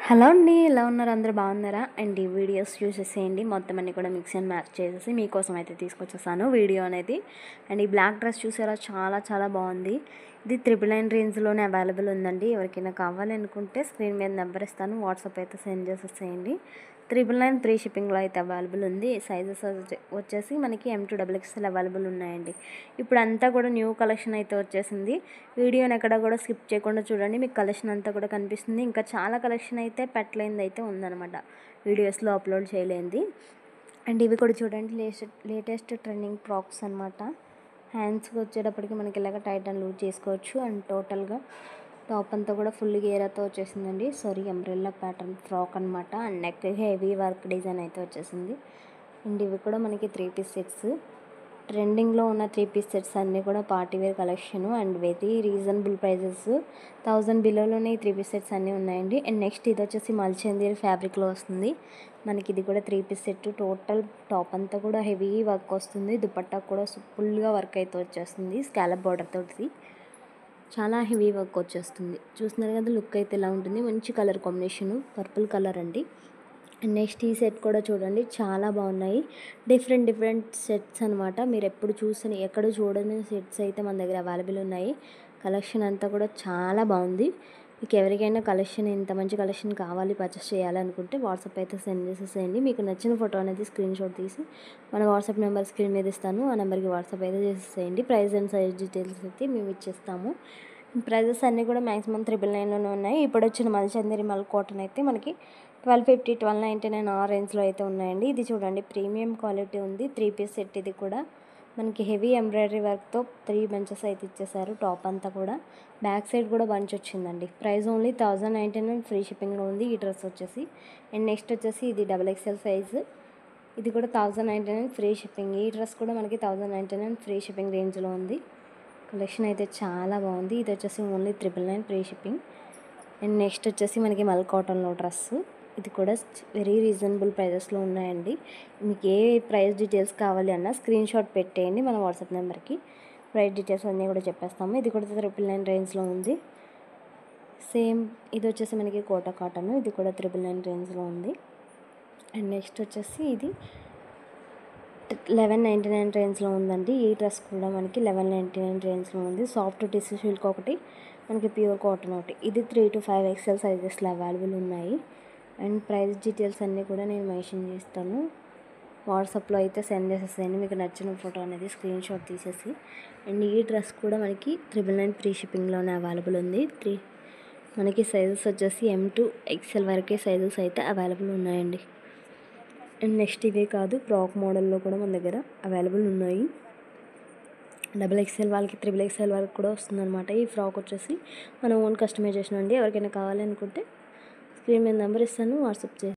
Hello అండి, ఎలా ఉన్నారు? అందరూ బాగున్నారా? అండ్ ఈ వీడియోస్ చూసేసేయండి. మొత్తం అన్నీ కూడా మిక్స్ అండ్ మ్యాచ్ చేసేసి మీకోసం అయితే తీసుకొచ్చేసాను వీడియో అనేది. అండ్ ఈ బ్లాక్ డ్రెస్ చూసారా, చాలా చాలా బాగుంది. ఇది 999 రేంజ్లోనే అవైలబుల్ ఉందండి. ఎవరికైనా కావాలనుకుంటే స్క్రీన్ మీద నెంబర్ ఇస్తాను, వాట్సాప్ అయితే సెండ్ చేసేసేయండి. 999 ఫ్రీ షిప్పింగ్లో అయితే అవైలబుల్ ఉంది. సైజెస్ వచ్చేసి మనకి M2XXL అవైలబుల్ ఉన్నాయండి. ఇప్పుడు అంతా కూడా న్యూ కలెక్షన్ అయితే వచ్చేసింది. వీడియోని ఎక్కడ కూడా స్కిప్ చేయకుండా చూడండి, మీకు కలెక్షన్ అంతా కూడా కనిపిస్తుంది. ఇంకా చాలా కలెక్షన్ అయితే పెట్టలేనిది అయితే ఉందన్నమాట, వీడియోస్లో అప్లోడ్ చేయలేనిది. అండ్ ఇవి కూడా చూడండి, లేటెస్ట్ ట్రెండింగ్ ఫ్రాక్స్ అనమాట. హ్యాండ్స్కి వచ్చేటప్పటికి మనకి ఇలాగ టైట్ అండ్ లూజ్ చేసుకోవచ్చు. అండ్ టోటల్గా టాప్ అంతా కూడా ఫుల్ గేరాతో వచ్చేసిందండి. సారీ, అంబ్రెల్లా ప్యాటర్న్ ఫ్రాక్ అనమాట. And neck heavy work design అయితే వచ్చేసింది. అండ్ ఇవి కూడా మనకి 3 పీస్ సెట్స్. ట్రెండింగ్లో ఉన్న 3 పీస్ సెట్స్ అన్నీ కూడా partywear collection and very reasonable prices. 1000 బిలోలోనే 3 పీస్ సెట్స్ అన్నీ ఉన్నాయండి. అండ్ నెక్స్ట్ ఇది వచ్చేసి మల్చందీర్ ఫ్యాబ్రిక్లో వస్తుంది మనకి. ఇది కూడా 3 పీస్ సెట్. టోటల్ టాప్ అంతా కూడా హెవీ వర్క్ వస్తుంది. దుపట్టా కూడా ఫుల్గా వర్క్ అయితే వచ్చేస్తుంది, స్కాలప్ బార్డర్ తోటి. చాలా హెవీ వర్క్ వచ్చేస్తుంది. చూస్తున్నారు కదా, లుక్ అయితే ఇలా ఉంటుంది. మంచి కలర్ కాంబినేషను, పర్పుల్ కలర్ అండి. నెక్స్ట్ ఈ సెట్ కూడా చూడండి, చాలా బాగున్నాయి. డిఫరెంట్ సెట్స్ అనమాట. మీరు ఎక్కడ చూడని సెట్స్ అయితే మన దగ్గర అవైలబుల్ ఉన్నాయి. కలెక్షన్ అంతా కూడా చాలా బాగుంది. మీకు ఎవరికైనా ఇంత మంచి కలెక్షన్ కావాలి, పర్చేస్ చేయాలనుకుంటే వాట్సాప్ అయితే సెండ్ చేసేసేయండి. మీకు నచ్చిన ఫోటో అనేది స్క్రీన్ షాట్ తీసి మన వాట్సాప్ నెంబర్ స్క్రీన్ మీద ఇస్తాను, ఆ నెంబర్కి వాట్సాప్ అయితే చేసేసేయండి. ప్రైస్ అండ్ సైజ్ డీటెయిల్స్ అయితే మేము ఇచ్చేస్తాము. ప్రైజెస్ అన్నీ కూడా మ్యాక్సిమం 999లోనే ఉన్నాయి. ఇప్పుడు వచ్చిన మల్చందరి మల్ కాటన్ అయితే మనకి 1250, 1299 ఆ రేంజ్లో అయితే ఉన్నాయండి. ఇది చూడండి, ప్రీమియం క్వాలిటీ ఉంది. 3 పీస్ సెట్. ఇది కూడా మనకి హెవీ ఎంబ్రాయిడరీ వర్క్తో 3 బంచెస్ అయితే ఇచ్చేసారు. టాప్ అంతా కూడా బ్యాక్ సైడ్ కూడా బంచ్ వచ్చిందండి. ప్రైస్ ఓన్లీ 1099 ఫ్రీ షిప్పింగ్లో ఉంది ఈ డ్రెస్ వచ్చేసి. అండ్ నెక్స్ట్ వచ్చేసి ఇది XXL సైజ్. ఇది కూడా 1099 ఫ్రీ షిప్పింగ్. ఈ డ్రెస్ కూడా మనకి 1099 ఫ్రీ షిప్పింగ్ రేంజ్లో ఉంది. కలెక్షన్ అయితే చాలా బాగుంది. ఇది వచ్చేసి only 999 free shipping. And next వచ్చేసి మనకి మల్ కాటన్లో డ్రెస్. ఇది కూడా వెరీ రీజనబుల్ ప్రైజెస్లో ఉన్నాయండి. మీకు ఏ ప్రైస్ డీటెయిల్స్ కావాలి అన్నా స్క్రీన్ షాట్ పెట్టేయండి మన వాట్సాప్ నెంబర్కి. ప్రైస్ డీటెయిల్స్ అన్నీ కూడా చెప్పేస్తాము. ఇది కూడా 999 రేంజ్లో ఉంది. సేమ్ ఇది వచ్చేసి మనకి కోటా కాటన్. ఇది కూడా 999 రేంజ్లో ఉంది. అండ్ నెక్స్ట్ వచ్చేసి ఇది 1199 రేంజ్లో ఉందండి. ఈ డ్రెస్ కూడా మనకి 1199 రేంజ్లో ఉంది. సాఫ్ట్ టిష్యూ సిల్క్ ఒకటి, మనకి ప్యూర్ కాటన్ ఒకటి. ఇది 3 to 5 XL సైజెస్లో అవైలబుల్ ఉన్నాయి. అండ్ ప్రైస్ డీటెయిల్స్ అన్నీ కూడా నేను మెన్షన్ చేస్తాను, వాట్సాప్లో అయితే సెండ్ చేసేసేయండి. మీకు నచ్చిన ఫోటో అనేది స్క్రీన్ షాట్ తీసేసి. అండ్ ఈ డ్రెస్ కూడా మనకి 999 ఫ్రీ షిప్పింగ్లోనే అవైలబుల్ ఉంది. మనకి సైజెస్ వచ్చేసి M2XL వరకే సైజెస్ అయితే అవైలబుల్ ఉన్నాయండి. అండ్ నెక్స్ట్ ఇవే కాదు, ఫ్రాక్ మోడల్లో కూడా మన దగ్గర అవైలబుల్ ఉన్నాయి. XXL వాళ్ళకి XXL వరకు కూడా వస్తుందన్నమాట. ఈ ఫ్రాక్ వచ్చేసి మన ఓన్ కస్టమైజేషన్ అండి. ఎవరికైనా కావాలనుకుంటే స్క్రీన్ మీద నెంబర్ ఇస్తాను, వాట్సాప్ చేసి